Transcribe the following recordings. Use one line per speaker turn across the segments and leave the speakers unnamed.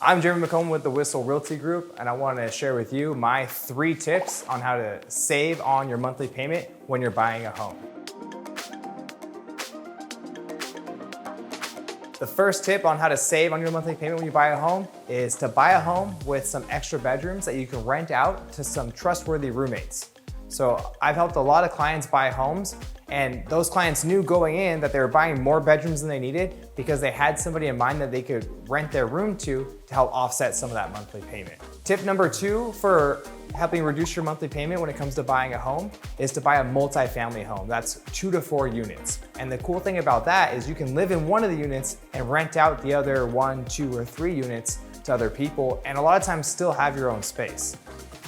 I'm Jeremy McComb with the Whistle Realty Group, and I want to share with you my 3 tips on how to save on your monthly payment when you're buying a home. The first tip on how to save on your monthly payment when you buy a home is to buy a home with some extra bedrooms that you can rent out to some trustworthy roommates. So I've helped a lot of clients buy homes, and those clients knew going in that they were buying more bedrooms than they needed because they had somebody in mind that they could rent their room to help offset some of that monthly payment. Tip number 2 for helping reduce your monthly payment when it comes to buying a home is to buy a multi-family home. That's 2 to 4 units. And the cool thing about that is you can live in one of the units and rent out the other 1, 2, or 3 units to other people, and a lot of times still have your own space.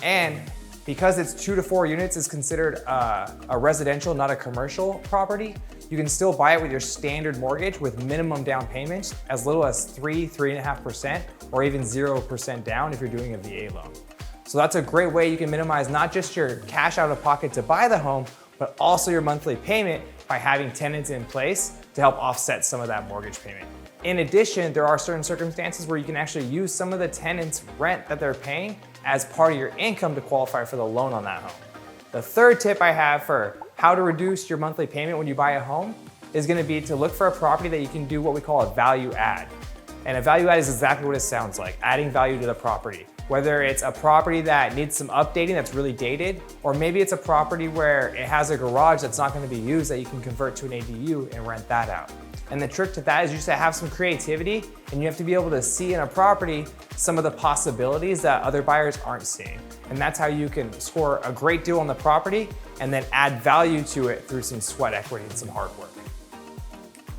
And because it's 2 to 4 units is considered a residential, not a commercial property, you can still buy it with your standard mortgage with minimum down payments as little as 3.5%, or even 0% down if you're doing a VA loan. So that's a great way you can minimize not just your cash out of pocket to buy the home, but also your monthly payment by having tenants in place to help offset some of that mortgage payment. In addition, there are certain circumstances where you can actually use some of the tenants' rent that they're paying as part of your income to qualify for the loan on that home. The third tip I have for how to reduce your monthly payment when you buy a home is gonna be to look for a property that you can do what we call a value add. And a value add is exactly what it sounds like, adding value to the property. Whether it's a property that needs some updating that's really dated, or maybe it's a property where it has a garage that's not gonna be used that you can convert to an ADU and rent that out. And the trick to that is you just have some creativity, and you have to be able to see in a property some of the possibilities that other buyers aren't seeing. And that's how you can score a great deal on the property and then add value to it through some sweat equity and some hard work.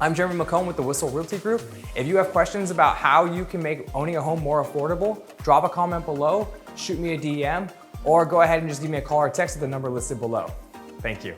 I'm Jeremy McComb with the Whistle Realty Group. If you have questions about how you can make owning a home more affordable, drop a comment below, shoot me a DM, or go ahead and just give me a call or text at the number listed below. Thank you.